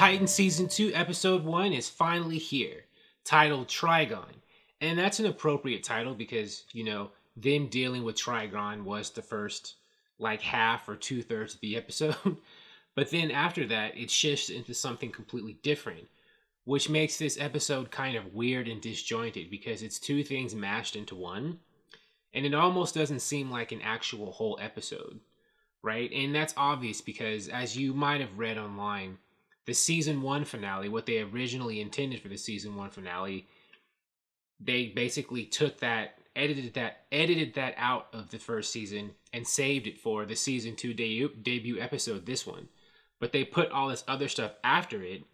Titan Season 2, Episode 1 is finally here, titled Trigon. And that's an appropriate title because, them dealing with Trigon was the first, half or two-thirds of the episode. But then after that, it shifts into something completely different, which makes this episode kind of weird and disjointed because it's two things mashed into one. And it almost doesn't seem like an actual whole episode, right? And that's obvious because, as you might have read online, the season 1 finale, what they originally intended for the season 1 finale, they basically took that, edited that out of the first season and saved it for the season 2 debut episode, this one. But they put all this other stuff after it,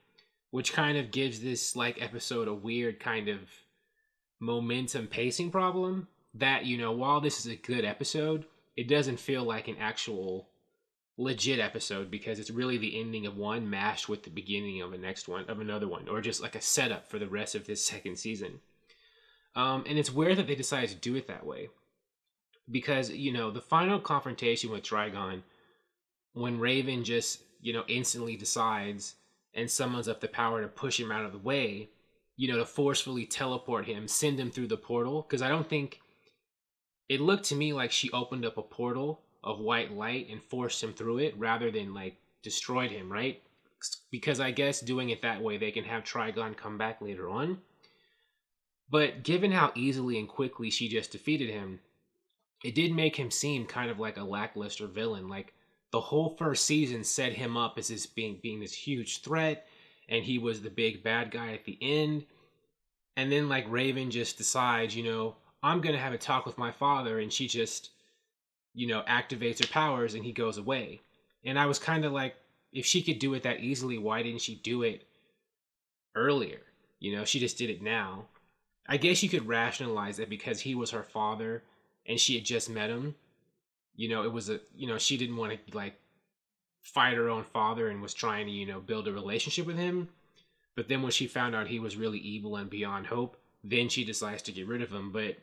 which kind of gives this episode a weird kind of momentum pacing problem that, while this is a good episode, it doesn't feel like an actual legit episode because it's really the ending of one mashed with the beginning of another one, or just like a setup for the rest of this second season. And it's weird that they decided to do it that way because, the final confrontation with Trigon, when Raven just, instantly decides and summons up the power to push him out of the way, to forcefully teleport him, send him through the portal. Because I don't think it looked to me like she opened up a portal of white light and forced him through it rather than destroyed him, right? Because I guess doing it that way, they can have Trigon come back later on. But given how easily and quickly she just defeated him, it did make him seem kind of like a lackluster villain. Like, the whole first season set him up as this being this huge threat, and he was the big bad guy at the end. And then Raven just decides, I'm gonna have a talk with my father, and she just, activates her powers and he goes away. And I was kind of like, if she could do it that easily, why didn't she do it earlier? She just did it now. I guess you could rationalize it because he was her father and she had just met him. It was she didn't want to fight her own father and was trying to, build a relationship with him. But then when she found out he was really evil and beyond hope, then she decides to get rid of him. But,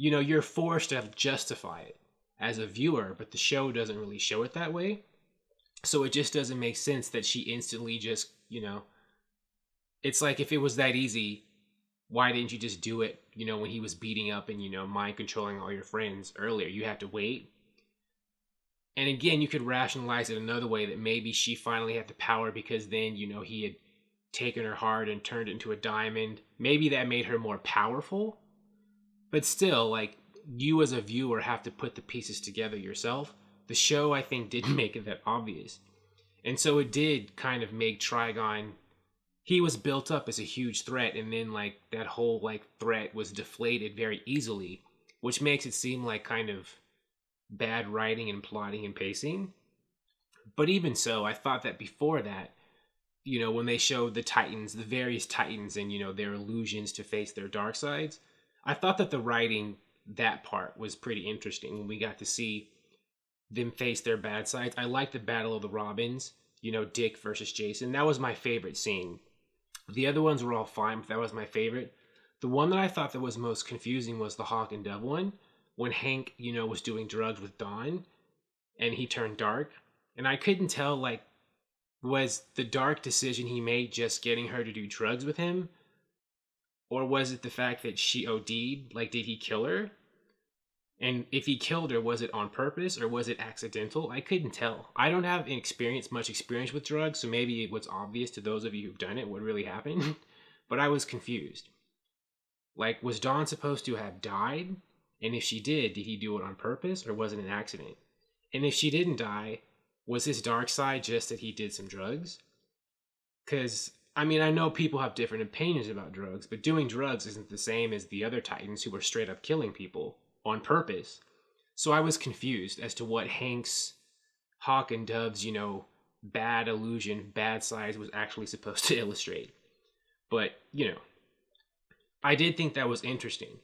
you're forced to justify it as a viewer, but the show doesn't really show it that way. So it just doesn't make sense that she instantly just, it's like if it was that easy, why didn't you just do it, when he was beating up and, mind controlling all your friends earlier? You have to wait. And again, you could rationalize it another way that maybe she finally had the power because then, he had taken her heart and turned it into a diamond. Maybe that made her more powerful. But still, you as a viewer have to put the pieces together yourself. The show, I think, didn't make it that obvious. And so it did kind of make Trigon, he was built up as a huge threat, and then that whole threat was deflated very easily, which makes it seem like kind of bad writing and plotting and pacing. But even so, I thought that before that, when they showed the Titans, the various Titans, and their illusions to face their dark sides, I thought that the writing, that part was pretty interesting when we got to see them face their bad sides. I liked the Battle of the Robins, Dick versus Jason. That was my favorite scene. The other ones were all fine, but that was my favorite. The one that I thought that was most confusing was the Hawk and Dove one, when Hank, was doing drugs with Dawn, and he turned dark. And I couldn't tell, was the dark decision he made just getting her to do drugs with him? Or was it the fact that she OD'd? Did he kill her? And if he killed her, was it on purpose or was it accidental? I couldn't tell. I don't have much experience with drugs, so maybe it was obvious to those of you who've done it what really happened. But I was confused. Was Dawn supposed to have died? And if she did he do it on purpose or was it an accident? And if she didn't die, was his dark side just that he did some drugs? Because, I know people have different opinions about drugs, but doing drugs isn't the same as the other Titans who were straight up killing people on purpose. So I was confused as to what Hank's, Hawk and Dove's, bad illusion, bad sides was actually supposed to illustrate. But, I did think that was interesting.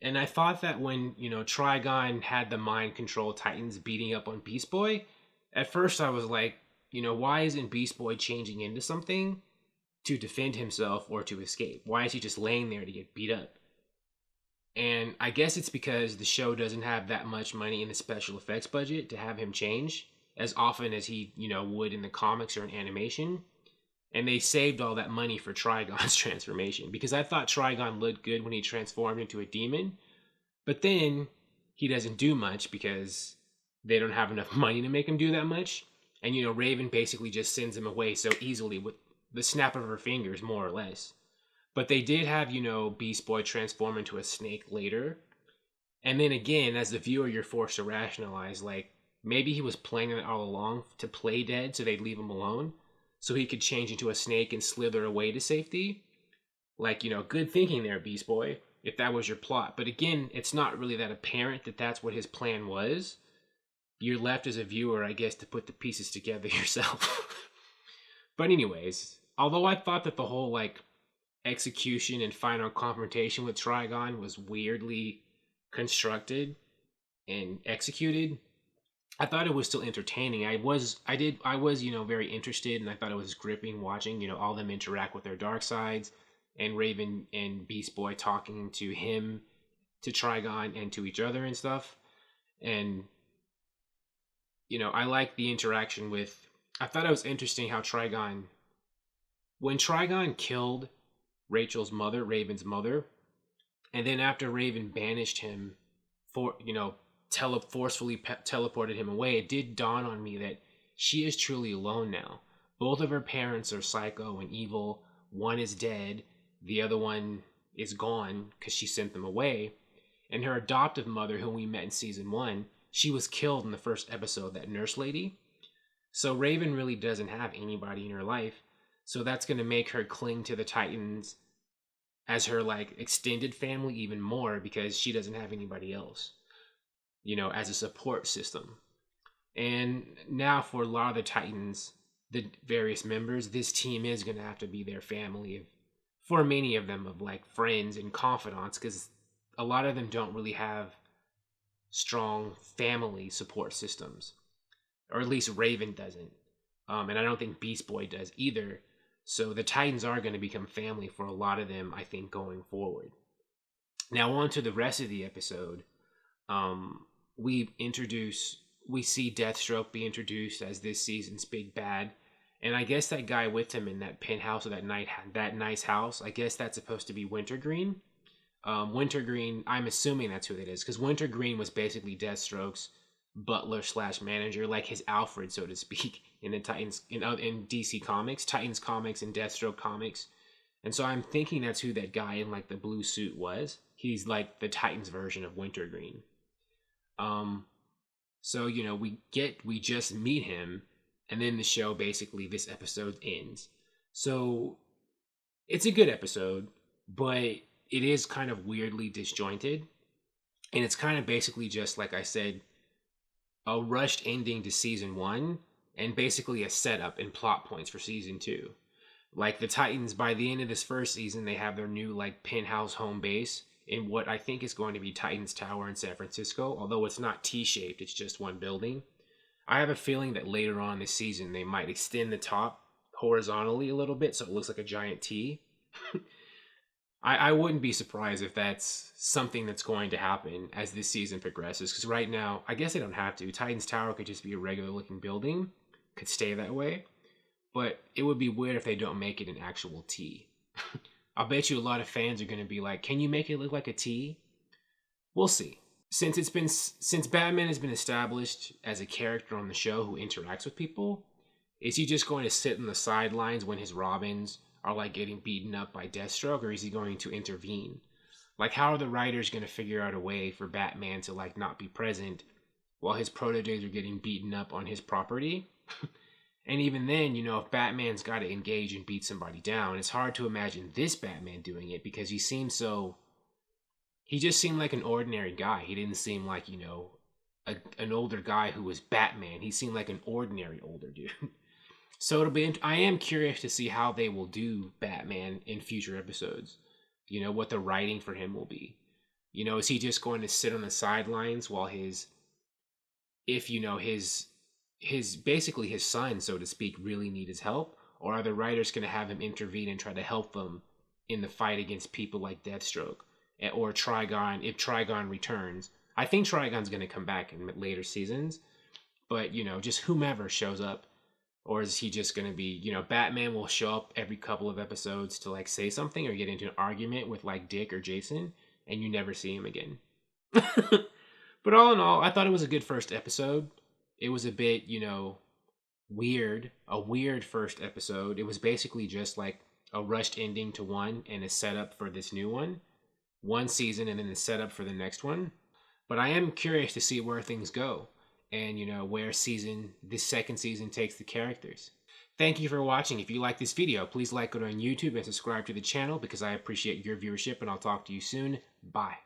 And I thought that when, Trigon had the mind control Titans beating up on Beast Boy, at first I was like, why isn't Beast Boy changing into something to defend himself or to escape? Why is he just laying there to get beat up? And I guess it's because the show doesn't have that much money in the special effects budget to have him change as often as he, would in the comics or in animation. And they saved all that money for Trigon's transformation, because I thought Trigon looked good when he transformed into a demon, but then he doesn't do much because they don't have enough money to make him do that much. And, Raven basically just sends him away so easily with the snap of her fingers, more or less. But they did have, Beast Boy transform into a snake later. And then again, as the viewer, you're forced to rationalize, like, maybe he was planning it all along to play dead so they'd leave him alone, so he could change into a snake and slither away to safety. Like, good thinking there, Beast Boy, if that was your plot. But again, it's not really that apparent that that's what his plan was. You're left as a viewer, I guess, to put the pieces together yourself. But anyways, although I thought that the whole, like, execution and final confrontation with Trigon was weirdly constructed and executed, I thought it was still entertaining. I was, very interested, and I thought it was gripping watching, all them interact with their dark sides, and Raven and Beast Boy talking to him, to Trigon, and to each other and stuff. And, I like the interaction with, I thought it was interesting how when Trigon killed Rachel's mother, Raven's mother, and then after Raven banished him forcefully teleported him away, it did dawn on me that she is truly alone now. Both of her parents are psycho and evil. One is dead. The other one is gone because she sent them away. And her adoptive mother, whom we met in season 1, she was killed in the first episode, that nurse lady. So Raven really doesn't have anybody in her life. So that's going to make her cling to the Titans as her, like, extended family even more, because she doesn't have anybody else, as a support system. And now for a lot of the Titans, the various members, this team is going to have to be their family, for many of them, of like friends and confidants, because a lot of them don't really have strong family support systems, or at least Raven doesn't, and I don't think Beast Boy does either. So the Titans are going to become family for a lot of them, I think, going forward. Now on to the rest of the episode. We see Deathstroke be introduced as this season's big bad, and I guess that guy with him in that penthouse, or that nice house, I guess that's supposed to be Wintergreen. Wintergreen, I'm assuming that's who it is, because Wintergreen was basically Deathstroke's butler/manager, like his Alfred, so to speak, in the Titans, in DC Comics, Titans comics and Deathstroke comics. And so I'm thinking that's who that guy in like the blue suit was. He's like the Titans version of Wintergreen. So we just meet him, and then the show, basically this episode ends. So it's a good episode, but it is kind of weirdly disjointed, and it's kind of basically just, like I said, a rushed ending to season 1, and basically a setup and plot points for season 2. Like the Titans, by the end of this first season, they have their new like penthouse home base in what I think is going to be Titans Tower in San Francisco, although it's not T-shaped, it's just one building. I have a feeling that later on this season, they might extend the top horizontally a little bit so it looks like a giant T. I wouldn't be surprised if that's something that's going to happen as this season progresses, because right now, I guess they don't have to. Titans Tower could just be a regular looking building, could stay that way, but it would be weird if they don't make it an actual T. I'll bet you a lot of fans are going to be like, can you make it look like a T? We'll see. Since Batman has been established as a character on the show who interacts with people, is he just going to sit on the sidelines when his Robins are like getting beaten up by Deathstroke, or is he going to intervene? Like, how are the writers going to figure out a way for Batman to like not be present while his proteges are getting beaten up on his property? And even then, if Batman's got to engage and beat somebody down, it's hard to imagine this Batman doing it, because he just seemed like an ordinary guy. He didn't seem like, an older guy who was Batman. He seemed like an ordinary older dude. So I am curious to see how they will do Batman in future episodes. What the writing for him will be. Is he just going to sit on the sidelines while his basically his son, so to speak, really need his help? Or are the writers going to have him intervene and try to help them in the fight against people like Deathstroke? Or Trigon, if Trigon returns. I think Trigon's going to come back in later seasons. But, just whomever shows up. Or is he just going to be, Batman will show up every couple of episodes to like say something or get into an argument with like Dick or Jason, and you never see him again. But all in all, I thought it was a good first episode. It was a bit, weird, a weird first episode. It was basically just like a rushed ending to one and a setup for this new one season and then the setup for the next one. But I am curious to see where things go and, where this second season takes the characters. Thank you for watching. If you like this video, please like it on YouTube and subscribe to the channel because I appreciate your viewership, and I'll talk to you soon. Bye.